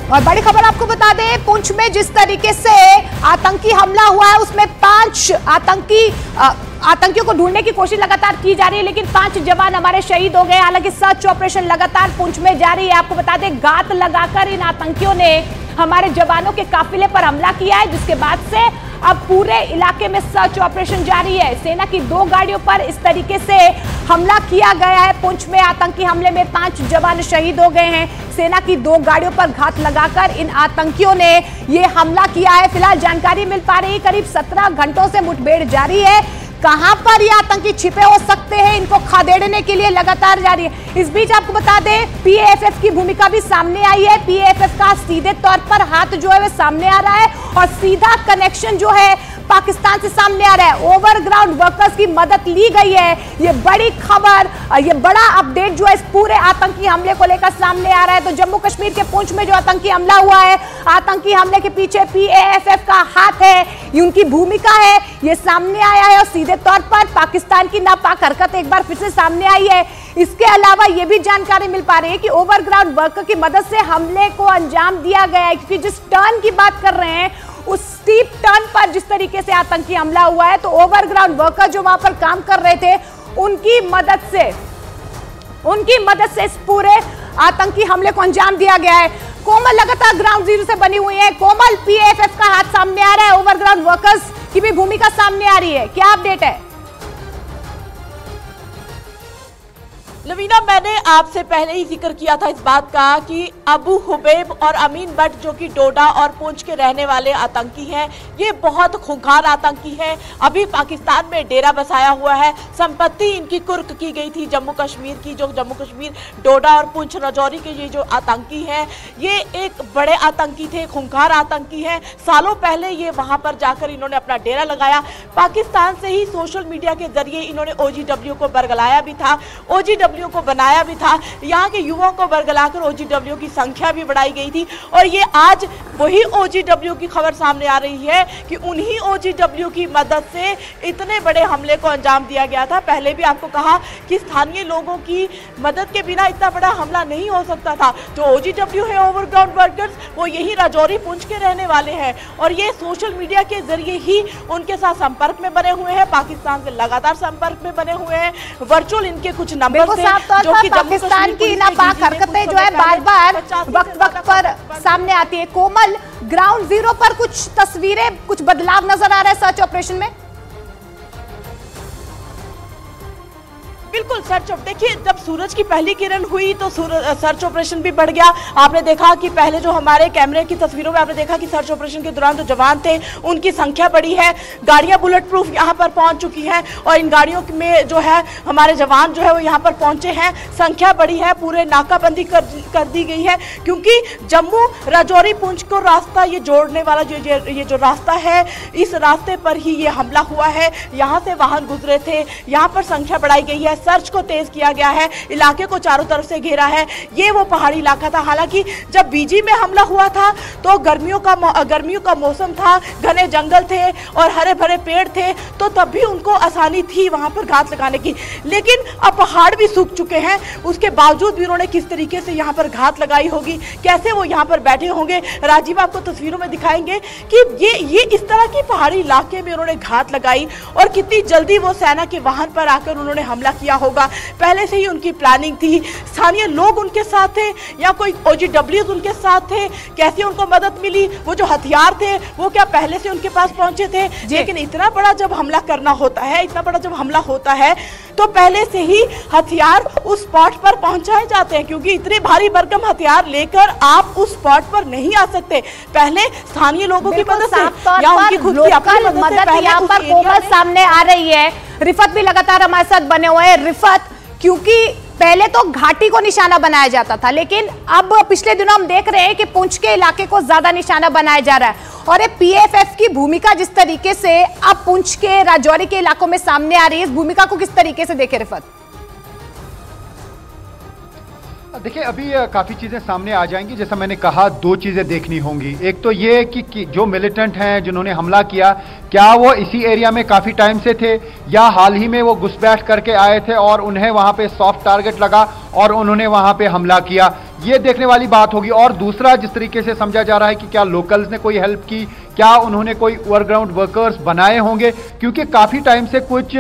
और बड़ी खबर आपको बता दें, पुंछ में जिस तरीके से आतंकी हमला हुआ है उसमें 5 आतंकियों को ढूंढने की कोशिश लगातार की जा रही है, लेकिन 5 जवान हमारे शहीद हो गए। हालांकि सर्च ऑपरेशन लगातार पुंछ में जारी है। आपको बता दें, घात लगाकर इन आतंकियों ने हमारे जवानों के काफिले पर हमला किया है, जिसके बाद से अब पूरे इलाके में सर्च ऑपरेशन जारी है। सेना की 2 गाड़ियों पर इस तरीके से हमला किया गया है। पुंछ में आतंकी हमले में 5 जवान शहीद हो गए हैं। सेना की 2 गाड़ियों पर घात लगाकर इन आतंकियों ने ये हमला किया है। फिलहाल जानकारी मिल पा रही है, करीब 17 घंटों से मुठभेड़ जारी है। कहां पर ये आतंकी छिपे हो सकते हैं, इनको खदेड़ने के लिए लगातार जारी है। इस बीच आपको बता दें, पीएएफएफ की भूमिका भी सामने आई है। पीएएफएफ का सीधे तौर पर हाथ जो है वो सामने आ रहा है और सीधा कनेक्शन जो है पाकिस्तान से सामने आ रहा है। ओवरग्राउंड वर्कर्स की मदद ली गई है। ये बड़ी खबर, ये बड़ा अपडेट जो है इस पूरे आतंकी हमले को लेकर सामने आ रहा है। तो जम्मू कश्मीर के पुंछ में जो आतंकी हमला हुआ है, आतंकी हमले के पीछे पीएएफएफ का हाथ है, ये उनकी भूमिका है, ये सामने आया है और सीधे तौर पर पाकिस्तान की नापाक हरकत एक बार फिर से सामने आई है। इसके अलावा ये भी जानकारी मिल पा रही है कि ओवरग्राउंड वर्कर की मदद से हमले को अंजाम दिया गया है, क्योंकि जिस टर्न की बात कर रहे हैं उस स्टीप टर्न पर जिस तरीके से आतंकी हमला हुआ है, तो ओवरग्राउंड वर्कर जो वहां पर काम कर रहे थे उनकी मदद से इस पूरे आतंकी हमले को अंजाम दिया गया है। कोमल लगातार ग्राउंड जीरो से बनी हुई है। कोमल, पीएएफएफ का हाथ सामने आ रहा है, ओवरग्राउंड वर्कर्स की भी भूमिका सामने आ रही है, क्या अपडेट है? लवीना, मैंने आपसे पहले ही जिक्र किया था इस बात का कि अबू हुबैब और अमीन भट्ट जो कि डोडा और पुंछ के रहने वाले आतंकी हैं, ये बहुत खूंखार आतंकी हैं। अभी पाकिस्तान में डेरा बसाया हुआ है। संपत्ति इनकी कुर्क की गई थी जम्मू कश्मीर की। जो जम्मू कश्मीर डोडा और पुंछ राजौरी के ये जो आतंकी हैं, ये एक बड़े आतंकी थे, खूंखार आतंकी हैं। सालों पहले ये वहां पर जाकर इन्होंने अपना डेरा लगाया। पाकिस्तान से ही सोशल मीडिया के जरिए इन्होंने ओजीडब्ल्यू को बरगलाया भी था, ओजीडब्ल्यू को बनाया भी था। यहाँ के युवाओं को बरगलाकर ओजीडब्ल्यू की संख्या भी बढ़ाई गई थी। और ये आज वही ओजीडब्ल्यू की खबर सामने आ रही है कि उन्हीं ओजीडब्ल्यू की मदद से इतने बड़े हमले को अंजाम दिया गया था। पहले भी आपको कहा कि स्थानीय लोगों की मदद के बिना इतना बड़ा हमला नहीं हो सकता था। जो ओजीडब्ल्यू है, ओवरग्राउंड वर्कर्स, वो यही राजौरी पुंछ के रहने वाले हैं और ये सोशल मीडिया के जरिए ही उनके साथ संपर्क में बने हुए हैं। पाकिस्तान से लगातार संपर्क में बने हुए हैं। वर्चुअल इनके कुछ नंबर जो कि पाकिस्तान की नापाक हरकतें जो है बार बार वक्त पर सामने आती है। कोमल, ग्राउंड जीरो पर कुछ तस्वीरें, कुछ बदलाव नजर आ रहा है सर्च ऑपरेशन में? बिल्कुल सर्च देखिए, जब सूरज की पहली किरण हुई तो सर्च ऑपरेशन भी बढ़ गया। आपने देखा कि पहले जो हमारे कैमरे की तस्वीरों में आपने देखा कि सर्च ऑपरेशन के दौरान जो जवान थे उनकी संख्या बढ़ी है। गाड़ियां बुलेट प्रूफ यहां पर पहुंच चुकी हैं और इन गाड़ियों में जो है हमारे जवान जो है वो यहां पर पहुंचे हैं। संख्या बढ़ी है, पूरे नाकाबंदी कर दी गई है, क्योंकि जम्मू राजौरी पुंछ को रास्ता ये जोड़ने वाला ये जो रास्ता है, इस रास्ते पर ही ये हमला हुआ है। यहाँ से वाहन गुजरे थे, यहाँ पर संख्या बढ़ाई गई है, सर्च को तेज किया गया है, इलाके को चारों तरफ से घेरा है। ये वो पहाड़ी इलाका था। हालांकि जब बीजी में हमला हुआ था तो गर्मियों का मौसम था, घने जंगल थे और हरे भरे पेड़ थे, तो तब भी उनको आसानी थी वहां पर घात लगाने की। लेकिन अब पहाड़ भी सूख चुके हैं, उसके बावजूद भी उन्होंने किस तरीके से यहाँ पर घात लगाई होगी, कैसे वो यहाँ पर बैठे होंगे। राजीव आपको तस्वीरों में दिखाएंगे कि ये इस तरह की पहाड़ी इलाके में उन्होंने घात लगाई और कितनी जल्दी वो सेना के वाहन पर आकर उन्होंने हमला किया होगा। पहले से ही उनकी प्लानिंग थी। स्थानीय लोग उनके साथ थे या कोई ओजीडब्ल्यूज उनके साथ थे, कैसे उनको मदद मिली, वो जो हथियार थे वो क्या पहले से उनके पास पहुंचे थे? लेकिन इतना बड़ा जब हमला करना होता है, इतना बड़ा जब हमला होता है तो पहले से ही हथियार उस स्पॉट पर पहुंचाए जाते हैं, क्योंकि इतने भारी भरकम हथियार लेकर आप उस स्पॉट पर नहीं आ सकते। पहले स्थानीय लोगों की मदद से या उनकी खुद की अपनी मदद से यहाँ पर कोमल सामने आ रही है। रिफत भी लगातार हमारे साथ बने हुए हैं। रिफत, क्योंकि पहले तो घाटी को निशाना बनाया जाता था, लेकिन अब पिछले दिनों हम देख रहे हैं कि पुंछ के इलाके को ज्यादा निशाना बनाया जा रहा है। और ये पीएएफएफ की भूमिका जिस तरीके से अब पुंछ के राजौरी के इलाकों में सामने आ रही है, इस भूमिका को किस तरीके से देखे रिफत? देखिए अभी काफ़ी चीज़ें सामने आ जाएंगी। जैसा मैंने कहा, दो चीज़ें देखनी होंगी। एक तो ये कि जो मिलिटेंट हैं जिन्होंने हमला किया, क्या वो इसी एरिया में काफ़ी टाइम से थे या हाल ही में वो घुसपैठ करके आए थे और उन्हें वहाँ पे सॉफ्ट टारगेट लगा और उन्होंने वहाँ पे हमला किया, ये देखने वाली बात होगी। और दूसरा, जिस तरीके से समझा जा रहा है कि क्या लोकल्स ने कोई हेल्प की, क्या उन्होंने कोई ओवरग्राउंड वर्कर्स बनाए होंगे, क्योंकि काफ़ी टाइम से कुछ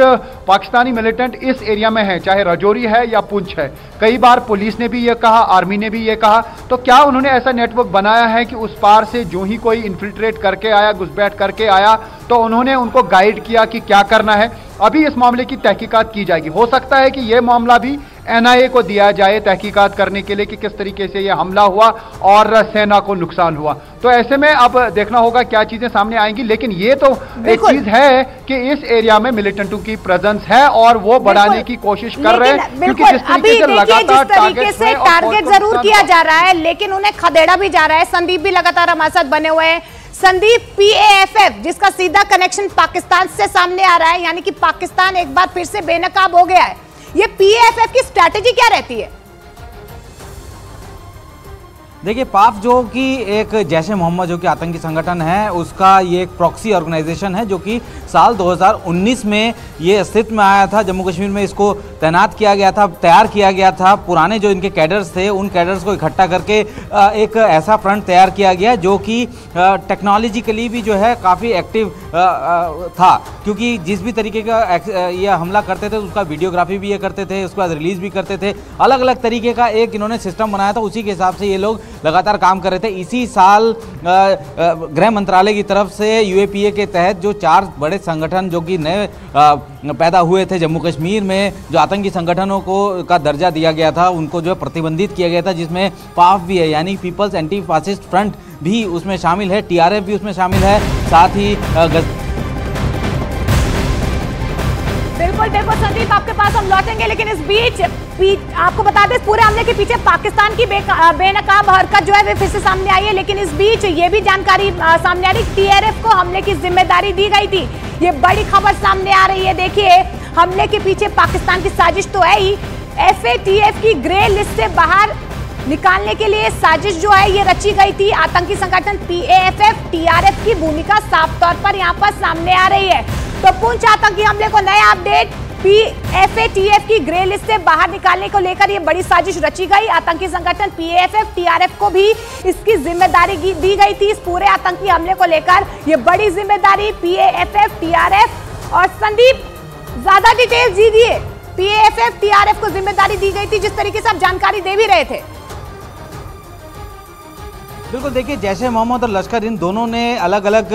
पाकिस्तानी मिलिटेंट इस एरिया में हैं, चाहे राजौरी है या पुंछ है। कई बार पुलिस ने भी ये कहा, आर्मी ने भी ये कहा, तो क्या उन्होंने ऐसा नेटवर्क बनाया है कि उस पार से जो ही कोई इन्फिल्ट्रेट करके आया, घुसपैठ करके आया, तो उन्होंने उनको गाइड किया कि क्या करना है। अभी इस मामले की तहकीकात की जाएगी। हो सकता है कि यह मामला भी NIA को दिया जाए तहकीकात करने के लिए कि किस तरीके से यह हमला हुआ और सेना को नुकसान हुआ। तो ऐसे में अब देखना होगा क्या चीजें सामने आएंगी। लेकिन ये तो एक चीज है कि इस एरिया में मिलिटेंटों की प्रेजेंस है और वो बढ़ाने की कोशिश कर रहे हैं, क्योंकि जिस तरीके से लगातार टारगेट जरूर किया जा रहा है, लेकिन उन्हें खदेड़ा भी जा रहा है। संदीप भी लगातार हमारे साथ बने हुए हैं। संदीप, PAFF जिसका सीधा कनेक्शन पाकिस्तान से सामने आ रहा है, यानी कि पाकिस्तान एक बार फिर से बेनकाब हो गया है, ये PAFF की स्ट्रैटेजी क्या रहती है? देखिए, पाफ जो कि एक जैश-ए मोहम्मद जो कि आतंकी संगठन है, उसका ये एक प्रॉक्सी ऑर्गेनाइजेशन है जो कि साल 2019 में ये अस्तित्व में आया था। जम्मू कश्मीर में इसको तैनात किया गया था, तैयार किया गया था। पुराने जो इनके कैडर्स थे, उन कैडर्स को इकट्ठा करके एक ऐसा फ्रंट तैयार किया गया जो कि टेक्नोलॉजिकली भी जो है काफ़ी एक्टिव था, क्योंकि जिस भी तरीके का ये हमला करते थे उसका वीडियोग्राफी भी ये करते थे, उसके बाद रिलीज भी करते थे। अलग अलग तरीके का एक इन्होंने सिस्टम बनाया था, उसी के हिसाब से ये लोग लगातार काम कर रहे थे। इसी साल गृह मंत्रालय की तरफ से UAPA के तहत जो 4 बड़े संगठन जो कि नए पैदा हुए थे जम्मू कश्मीर में, जो आतंकी संगठनों को का दर्जा दिया गया था, उनको जो है प्रतिबंधित किया गया था, जिसमें पाफ भी है, यानी पीपल्स एंटी फासिस्ट फ्रंट भी उसमें शामिल है, TRF भी उसमें शामिल है, साथ ही बिल्कुल संदीप, आपके पास हम लौटेंगे, लेकिन इस बीच आपको बता दें, इस पूरे हमले के पीछे पाकिस्तान की बेनकाब हरकत जो है वो फिर से सामने आई है। लेकिन इस बीच ये भी जानकारी सामने आ रही, TRF को हमले की जिम्मेदारी दी गई थी। ये बड़ी खबर सामने आ रही है। देखिए, हमले के पीछे पाकिस्तान की साजिश तो है ही, FATF की ग्रे लिस्ट से बाहर निकालने के लिए साजिश जो है ये रची गई थी। आतंकी संगठन PAFF TRF की भूमिका साफ तौर पर यहाँ पर सामने आ रही है। तो पुंछ आतंकी हमले को नया अपडेट, FATF की ग्रे लिस्ट से बाहर निकालने को लेकर ये बड़ी साजिश रची गई। आतंकी संगठन PAFF TRF को भी इसकी जिम्मेदारी दी गई थी। इस पूरे आतंकी हमले को लेकर ये बड़ी जिम्मेदारी PAFF TRF और संदीप ज्यादा डिटेल्स दीजिए। PAFF TRF को जिम्मेदारी दी गई थी, जिस तरीके से आप जानकारी दे भी रहे थे। बिल्कुल, देखिए, जैश-ए मोहम्मद और लश्कर इन दोनों ने अलग अलग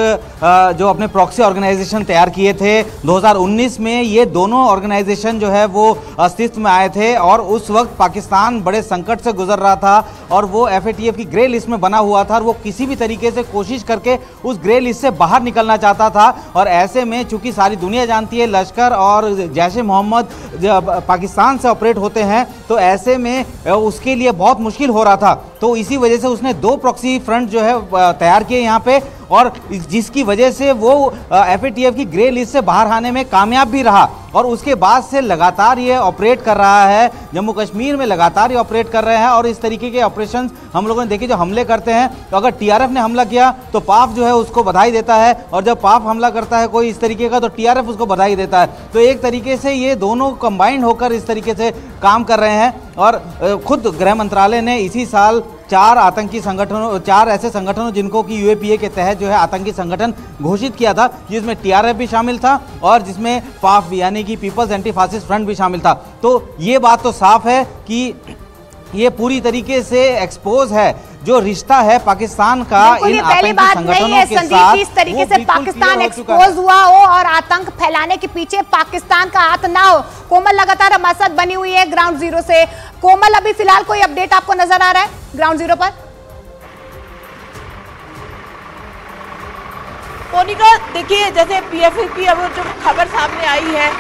जो अपने प्रॉक्सी ऑर्गेनाइजेशन तैयार किए थे। 2019 में ये दोनों ऑर्गेनाइजेशन जो है वो अस्तित्व में आए थे और उस वक्त पाकिस्तान बड़े संकट से गुजर रहा था और वो FATF की ग्रे लिस्ट में बना हुआ था और वो किसी भी तरीके से कोशिश करके उस ग्रे लिस्ट से बाहर निकलना चाहता था। और ऐसे में चूंकि सारी दुनिया जानती है लश्कर और जैश-ए मोहम्मद पाकिस्तान से ऑपरेट होते हैं, तो ऐसे में उसके लिए बहुत मुश्किल हो रहा था। तो इसी वजह से उसने 2 प्रॉक्सी फ्रंट जो है तैयार किए यहाँ पे, और जिसकी वजह से वो FATF की ग्रे लिस्ट से बाहर आने में कामयाब भी रहा। और उसके बाद से लगातार ये ऑपरेट कर रहा है, जम्मू कश्मीर में लगातार ये ऑपरेट कर रहे हैं। और इस तरीके के ऑपरेशंस हम लोगों ने देखे, जो हमले करते हैं, तो अगर TRF ने हमला किया तो पाफ जो है उसको बधाई देता है, और जब पाफ हमला करता है कोई इस तरीके का तो TRF उसको बधाई देता है। तो एक तरीके से ये दोनों कंबाइंड होकर इस तरीके से काम कर रहे हैं। और खुद गृह मंत्रालय ने इसी साल 4 आतंकी संगठनों, 4 ऐसे संगठनों जिनको कि UAPA के तहत जो है आतंकी संगठन घोषित किया था, जिसमें TRF भी शामिल था और जिसमें पाफ यानी कि पीपल्स एंटी फासिस्ट फ्रंट भी शामिल था। तो ये बात तो साफ है कि ये पूरी तरीके से एक्सपोज है जो रिश्ता है पाकिस्तान का इन आतंकी संगठनों के साथ। इस तरीके से पाकिस्तान एक्सपोज हुआ हो और आतंक फैलाने के पीछे पाकिस्तान का हाथ ना हो। कोमल लगातार हमारे साथ बनी हुई है ग्राउंड जीरो से। कोमल, अभी फिलहाल कोई अपडेट आपको नजर आ रहा है ग्राउंड जीरो पर? मोनिका, देखिए, जैसे PFF की अब जो खबर सामने आई है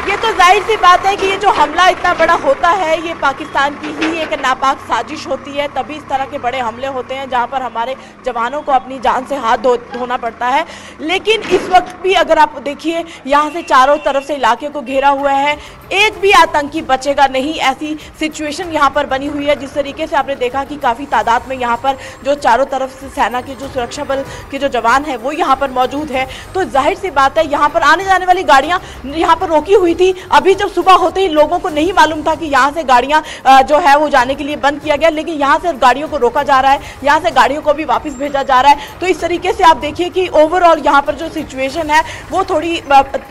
ये तो जाहिर सी बात है कि ये जो हमला इतना बड़ा होता है ये पाकिस्तान की ही एक नापाक साजिश होती है, तभी इस तरह के बड़े हमले होते हैं जहां पर हमारे जवानों को अपनी जान से हाथ धोना पड़ता है। लेकिन इस वक्त भी अगर आप देखिए यहाँ से चारों तरफ से इलाके को घेरा हुआ है, एक भी आतंकी बचेगा नहीं, ऐसी सिचुएशन यहाँ पर बनी हुई है। जिस तरीके से आपने देखा कि काफ़ी तादाद में यहाँ पर जो चारों तरफ से सेना के जो सुरक्षा बल के जो जवान हैं वो यहाँ पर मौजूद है, तो जाहिर सी बात है यहाँ पर आने जाने वाली गाड़ियाँ यहाँ पर रोकी हुई थी। अभी जब सुबह होते ही लोगों को नहीं मालूम था कि यहाँ से गाड़ियाँ जो है वो जाने के लिए बंद किया गया, लेकिन यहाँ से गाड़ियों को रोका जा रहा है, यहाँ से गाड़ियों को भी वापस भेजा जा रहा है। तो इस तरीके से आप देखिए कि ओवरऑल यहाँ पर जो सिचुएशन है वो थोड़ी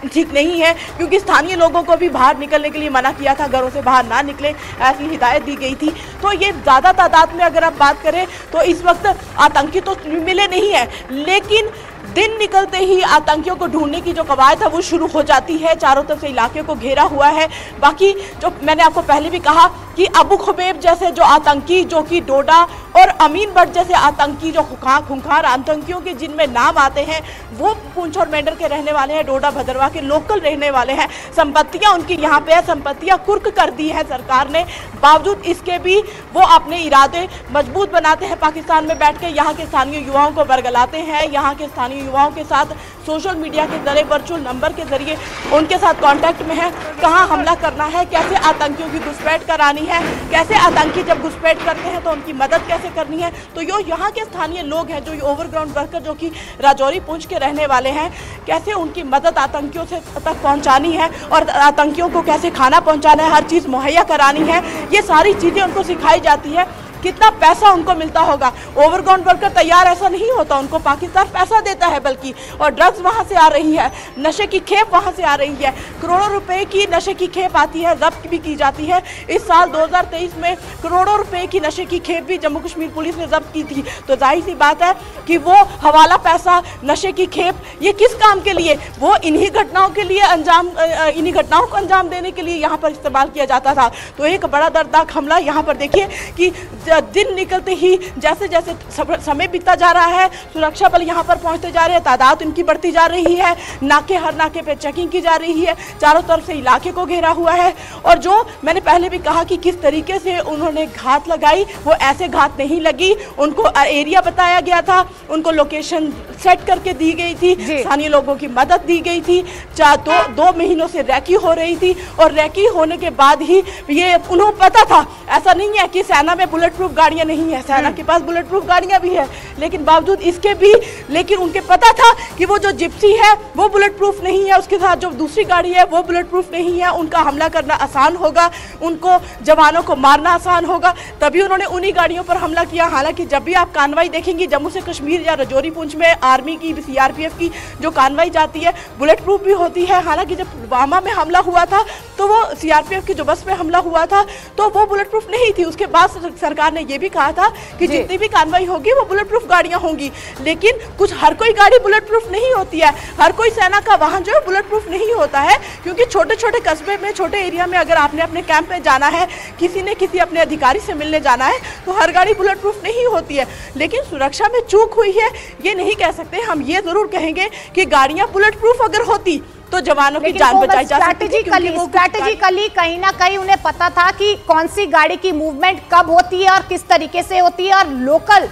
ठीक नहीं है, क्योंकि स्थानीय लोगों को भी बाहर निकलने के लिए मना किया था, घरों से बाहर ना निकले ऐसी हिदायत दी गई थी। तो ये ज़्यादा तादाद में अगर आप बात करें तो इस वक्त आतंकी तो मिले नहीं है, लेकिन दिन निकलते ही आतंकियों को ढूंढने की जो कवायद है वो शुरू हो जाती है। चारों तरफ से इलाके को घेरा हुआ है। बाकी जो मैंने आपको पहले भी कहा कि अबू खुबैब जैसे जो आतंकी, जो कि डोडा और अमीन भट्ट जैसे आतंकी, जो खूंखार आतंकियों के जिनमें नाम आते हैं, वो पुंछ और मेंढर के रहने वाले हैं, डोडा भदरवा के लोकल रहने वाले हैं। संपत्तियां उनकी यहाँ पे है, संपत्तियां कुर्क कर दी है सरकार ने। बावजूद इसके भी वो अपने इरादे मजबूत बनाते हैं, पाकिस्तान में बैठ के यहाँ के स्थानीय युवाओं को बरगलाते हैं, यहाँ के स्थानीय युवाओं के साथ सोशल मीडिया के जरिए, वर्चुअल नंबर के जरिए उनके साथ कांटेक्ट में है, कहाँ हमला करना है, कैसे आतंकियों की घुसपैठ करानी है, कैसे आतंकी जब घुसपैठ करते हैं तो उनकी मदद कैसे करनी है। तो यो यहाँ के स्थानीय लोग हैं, जो ओवरग्राउंड वर्कर जो कि राजौरी पुंछ के रहने वाले हैं, कैसे उनकी मदद आतंकियों से तक पहुँचानी है और आतंकियों को कैसे खाना पहुँचाना है, हर चीज़ मुहैया करानी है, ये सारी चीज़ें उनको सिखाई जाती है। कितना पैसा उनको मिलता होगा, ओवरग्राउंड वर्कर तैयार ऐसा नहीं होता, उनको पाकिस्तान पैसा देता है बल्कि, और ड्रग्स वहाँ से आ रही है, नशे की खेप वहाँ से आ रही है, करोड़ों रुपए की नशे की खेप आती है, जब्त भी की जाती है। इस साल 2023 में करोड़ों रुपए की नशे की खेप भी जम्मू कश्मीर पुलिस ने जब्त की थी। तो जाहिर सी बात है कि वो हवाला पैसा, नशे की खेप, ये किस काम के लिए, वो इन्हीं घटनाओं के लिए इन्हीं घटनाओं को अंजाम देने के लिए यहाँ पर इस्तेमाल किया जाता था। तो एक बड़ा दर्दनाक हमला यहाँ पर देखिए कि दिन निकलते ही जैसे जैसे समय बीतता जा रहा है, सुरक्षा बल यहाँ पर पहुँचते जा रहे हैं, तादाद उनकी बढ़ती जा रही है, नाके हर नाके पे चेकिंग की जा रही है, चारों तरफ से इलाके को घेरा हुआ है। और जो मैंने पहले भी कहा कि किस तरीके से उन्होंने घात लगाई, वो ऐसे घात नहीं लगी, उनको एरिया बताया गया था, उनको लोकेशन सेट करके दी गई थी, स्थानीय लोगों की मदद दी गई थी। 2 महीनों से रैकी हो रही थी और रैकी होने के बाद ही ये उन्हें पता था, ऐसा नहीं है कि सेना में बुलेट प्रूफ गाड़ियां नहीं है, सेना के पास बुलेट प्रूफ गाड़ियां भी है, लेकिन बावजूद इसके भी लेकिन उनके पता था कि वो जो जिप्सी है वो बुलेट प्रूफ नहीं है, उसके साथ जो दूसरी गाड़ी है वो बुलेट प्रूफ नहीं है, उनका हमला करना आसान होगा, उनको जवानों को मारना आसान होगा, तभी उन्होंने उन्हीं गाड़ियों पर हमला किया। हालांकि जब भी आप कार्रवाई देखेंगी जम्मू से कश्मीर या राजौरी पुंछ में आर्मी की, सीआरपीएफ की जो कार्रवाई जाती है बुलेट प्रूफ भी होती है। हालांकि जब पुलवामा में हमला हुआ था तो वो सीआरपीएफ की जो बस में हमला हुआ था तो वो बुलेट प्रूफ नहीं थी। उसके बाद सरकार ने ये भी कहा था कि जितनी भी कार्रवाई होगी वो बुलेट प्रूफ गाड़ियां होंगी, लेकिन कुछ हर कोई गाड़ी बुलेट प्रूफ नहीं होती है, हर कोई सेना का वाहन जो है बुलेट प्रूफ नहीं होता है, क्योंकि छोटे छोटे कस्बे में, छोटे एरिया में अगर आपने अपने कैंप पे जाना है, किसी ने किसी अपने अधिकारी से मिलने जाना है, तो हर गाड़ी बुलेट प्रूफ नहीं होती है। लेकिन सुरक्षा में चूक हुई है ये नहीं कह सकते, हम ये जरूर कहेंगे कि गाड़ियां बुलेट प्रूफ अगर होती तो जवानों की जान बचाई जा सकती थी। स्ट्रैटेजिकली कहीं ना कहीं उन्हें पता था कि कौन सी गाड़ी की मूवमेंट कब होती है और किस तरीके से होती है, और लोकल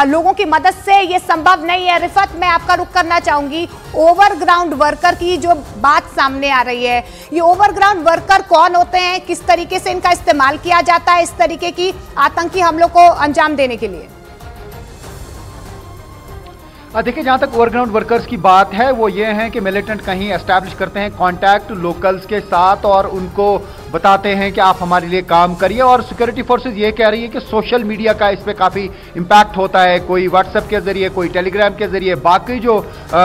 लोगों की मदद से ये संभव नहीं है। रिफत, मैं आपका रुख करना चाहूंगी, ओवरग्राउंड वर्कर की जो बात सामने आ रही है, ये ओवरग्राउंड वर्कर कौन होते हैं, किस तरीके से इनका इस्तेमाल किया जाता है इस तरीके की आतंकी हमलों को अंजाम देने के लिए? देखिए, जहां तक ओवरग्राउंड वर्कर्स की बात है वो ये हैं कि मिलिटेंट कहीं एस्टैब्लिश करते हैं कॉन्टैक्ट लोकल्स के साथ और उनको बताते हैं कि आप हमारे लिए काम करिए, और सिक्योरिटी फोर्सेस ये कह रही है कि सोशल मीडिया का इस पे काफ़ी इम्पैक्ट होता है, कोई व्हाट्सएप के जरिए, कोई टेलीग्राम के जरिए, बाकी जो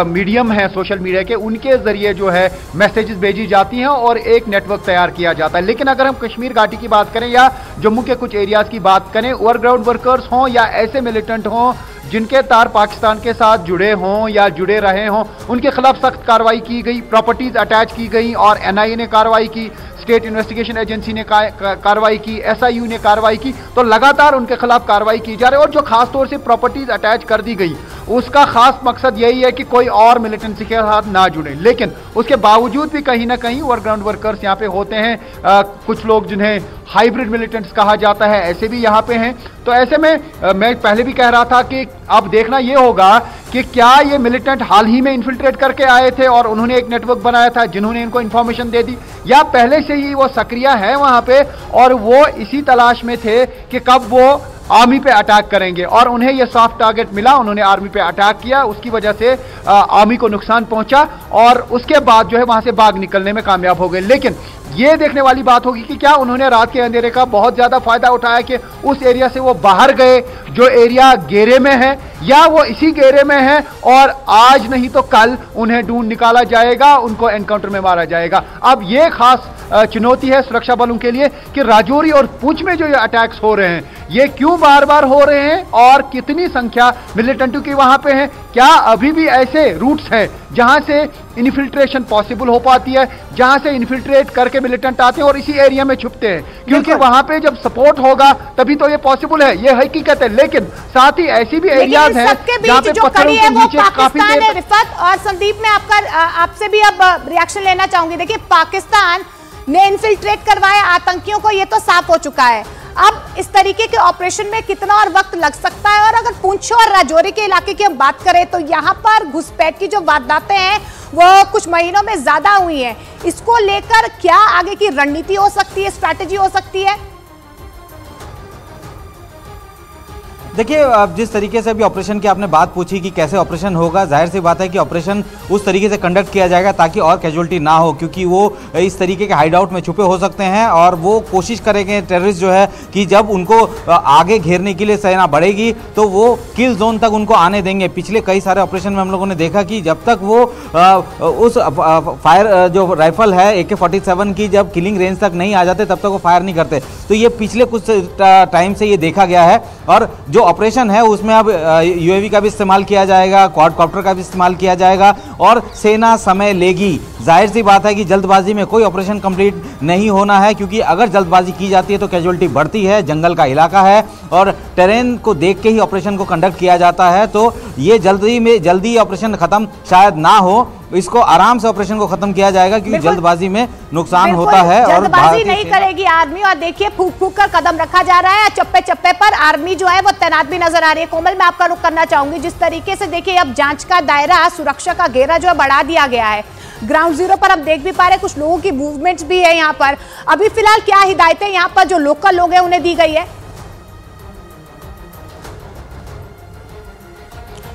मीडियम है सोशल मीडिया के, उनके जरिए जो है मैसेजेस भेजी जाती हैं और एक नेटवर्क तैयार किया जाता है। लेकिन अगर हम कश्मीर घाटी की बात करें या जम्मू के कुछ एरियाज की बात करें, ओवरग्राउंड वर्कर्स हों या ऐसे मिलिटेंट हों जिनके तार पाकिस्तान के साथ जुड़े हों या जुड़े रहे हों, उनके खिलाफ सख्त कार्रवाई की गई, प्रॉपर्टीज अटैच की गई और एनआईए ने कार्रवाई की, स्टेट इन्वेस्टिगेशन एजेंसी ने कार्रवाई की, SIU ने कार्रवाई की, तो लगातार उनके खिलाफ कार्रवाई की जा रही है। और जो खास तौर से प्रॉपर्टीज अटैच कर दी गई उसका खास मकसद यही है कि कोई और मिलिटेंसी के साथ ना जुड़े। लेकिन उसके बावजूद भी कहीं ना कहीं ओवरग्राउंड वर्कर्स यहाँ पे होते हैं, कुछ लोग जिन्हें हाइब्रिड मिलिटेंट्स कहा जाता है ऐसे भी यहाँ पे हैं। तो ऐसे में मैं पहले भी कह रहा था कि अब देखना ये होगा कि क्या ये मिलिटेंट हाल ही में इन्फिल्ट्रेट करके आए थे और उन्होंने एक नेटवर्क बनाया था जिन्होंने इनको इंफॉर्मेशन दे दी, या पहले से ही वो सक्रिय है वहां पे और वो इसी तलाश में थे कि कब वो आर्मी पे अटैक करेंगे, और उन्हें ये सॉफ्ट टारगेट मिला, उन्होंने आर्मी पे अटैक किया, उसकी वजह से आर्मी को नुकसान पहुंचा और उसके बाद जो है वहां से भाग निकलने में कामयाब हो गए। लेकिन ये देखने वाली बात होगी कि क्या उन्होंने रात के अंधेरे का बहुत ज्यादा फायदा उठाया कि उस एरिया से वो बाहर गए जो एरिया घेरे में है, या वो इसी घेरे में है और आज नहीं तो कल उन्हें ढूंढ निकाला जाएगा, उनको एनकाउंटर में मारा जाएगा। अब ये खास चुनौती है सुरक्षा बलों के लिए कि राजौरी और पुंछ में जो ये अटैक्स हो रहे हैं ये क्यों बार बार हो रहे हैं और कितनी संख्या मिलिटेंटों की वहां पे है। क्या अभी भी ऐसे रूट्स हैं जहां से इन्फिल्ट्रेशन पॉसिबल हो पाती है, जहां से इन्फिल्ट्रेट करके मिलिटेंट आते हैं और इसी एरिया में छुपते हैं, क्योंकि वहां पे जब सपोर्ट होगा तभी तो ये पॉसिबल है, ये हकीकत है। लेकिन साथ ही ऐसी भी एरियाज हैं जहां पे पत्थरों के नीचे काफी देर। रिफत और संदीप, मैं आपसे भी अब रिएक्शन लेना चाहूंगी। देखिए, पाकिस्तान ने इन्फिल्ट्रेट करवाए आतंकियों को, ये तो साफ हो चुका है। अब इस तरीके के ऑपरेशन में कितना और वक्त लग सकता है? और अगर पुंछ और राजौरी के इलाके की हम बात करें तो यहाँ पर घुसपैठ की जो वारदातें हैं वो कुछ महीनों में ज्यादा हुई हैं। इसको लेकर क्या आगे की रणनीति हो सकती है, स्ट्रैटेजी हो सकती है? देखिए, जिस तरीके से अभी ऑपरेशन की आपने बात पूछी कि कैसे ऑपरेशन होगा, जाहिर सी बात है कि ऑपरेशन उस तरीके से कंडक्ट किया जाएगा ताकि और कैजुअलिटी ना हो, क्योंकि वो इस तरीके के हाइड आउट में छुपे हो सकते हैं और वो कोशिश करेंगे टेररिस्ट जो है कि जब उनको आगे घेरने के लिए सेना बढ़ेगी तो वो किल जोन तक उनको आने देंगे। पिछले कई सारे ऑपरेशन में हम लोगों ने देखा कि जब तक वो उस फायर जो राइफल है AK-47 की जब किलिंग रेंज तक नहीं आ जाते तब तक वो फायर नहीं करते। तो ये पिछले कुछ टाइम से ये देखा गया है और जो ऑपरेशन है उसमें अब UAV का भी इस्तेमाल किया जाएगा, क्वाडकॉप्टर का भी इस्तेमाल किया जाएगा और सेना समय लेगी। जाहिर सी बात है कि जल्दबाजी में कोई ऑपरेशन कंप्लीट नहीं होना है, क्योंकि अगर जल्दबाजी की जाती है तो कैजुअलिटी बढ़ती है, जंगल का इलाका है और टेरेन को देख के ही ऑपरेशन को कंडक्ट किया जाता है। तो ये जल्दी ऑपरेशन खत्म शायद ना हो, इसको आराम से ऑपरेशन को खत्म किया जाएगा, क्योंकि जल्दबाजी में नुकसान होता है और जल्दबाजी नहीं करेगी आर्मी। और देखिए, फूक फूक कर कदम रखा जा रहा है, चप्पे चप्पे पर आर्मी जो है वो तैनात भी नजर आ रही है। कोमल, मैं आपका रुख करना चाहूंगी, जिस तरीके से देखिए अब जांच का दायरा, सुरक्षा का घेरा जो है बढ़ा दिया गया है। ग्राउंड जीरो पर हम देख भी पा रहे हैं कुछ लोगों की मूवमेंट्स भी है यहाँ पर। अभी फिलहाल क्या हिदायतें यहाँ पर जो लोकल लोग हैं उन्हें दी गई है?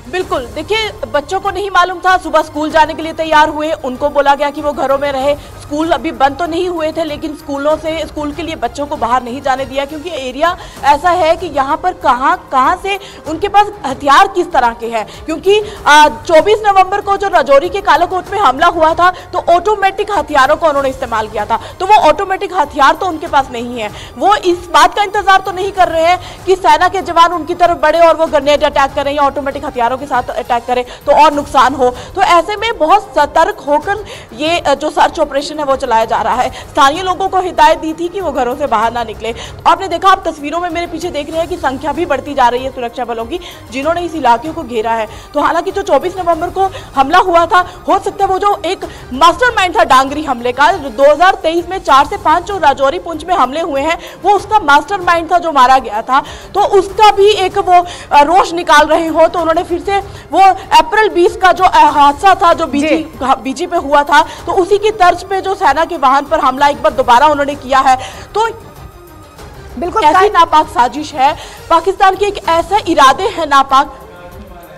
बिल्कुल, देखिए, बच्चों को नहीं मालूम था, सुबह स्कूल जाने के लिए तैयार हुए, उनको बोला गया कि वो घरों में रहे। स्कूल अभी बंद तो नहीं हुए थे, लेकिन स्कूल के लिए बच्चों को बाहर नहीं जाने दिया, क्योंकि एरिया ऐसा है कि यहाँ पर कहाँ से उनके पास हथियार किस तरह के हैं। क्योंकि 24 नवंबर को जो राजौरी के कालाकोट में हमला हुआ था तो ऑटोमेटिक हथियारों का उन्होंने इस्तेमाल किया था, तो वो ऑटोमेटिक हथियार तो उनके पास नहीं है। वो इस बात का इंतजार तो नहीं कर रहे हैं कि सेना के जवान उनकी तरफ बढ़े और वो ग्रेनेड अटैक करें या ऑटोमेटिक हथियारों के साथ अटैक करें तो और नुकसान हो। तो ऐसे में बहुत सतर्क होकर ये जो सर्च ऑपरेशन है वो चलाया जा रहा है। स्थानीय लोगों को हिदायत दी थी कि वो घरों से बाहर ना निकले। तो आपने देखा, आप तस्वीरों में मेरे पीछे देख रहे हैं कि संख्या भी बढ़ती जा रही है सुरक्षा बलों की जिन्होंने इस इलाके को घेरा है। तो हालांकि जो 24 नवंबर को हमला हुआ था, हो सकता है वो जो एक मास्टरमाइंड था डांगरी हमले का, जो 2023 में 4 से 5 जो राजौरी पुंछ में हमले हुए हैं वो उसका मास्टरमाइंड था जो मारा गया था। तो उसका भी एक वो रोष निकाल रहे हो, तो उन्होंने फिर से वो अप्रैल 20 का जो हादसा था जो बीजी पे हुआ था, तो उसी की तर्ज पे जो सेना के वाहन पर हमला एक बार दोबारा उन्होंने किया है। तो बिल्कुल ऐसी नापाक साजिश है पाकिस्तान के, एक ऐसे इरादे हैं नापाक,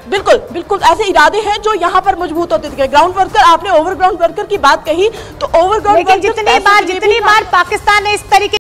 बिल्कुल ऐसे इरादे हैं जो यहाँ पर मजबूत होते थे। ग्राउंड वर्कर, आपने ओवरग्राउंड वर्कर की बात कही, तो ओवरग्राउंड जितनी बार पाकिस्तान ने इस तरीके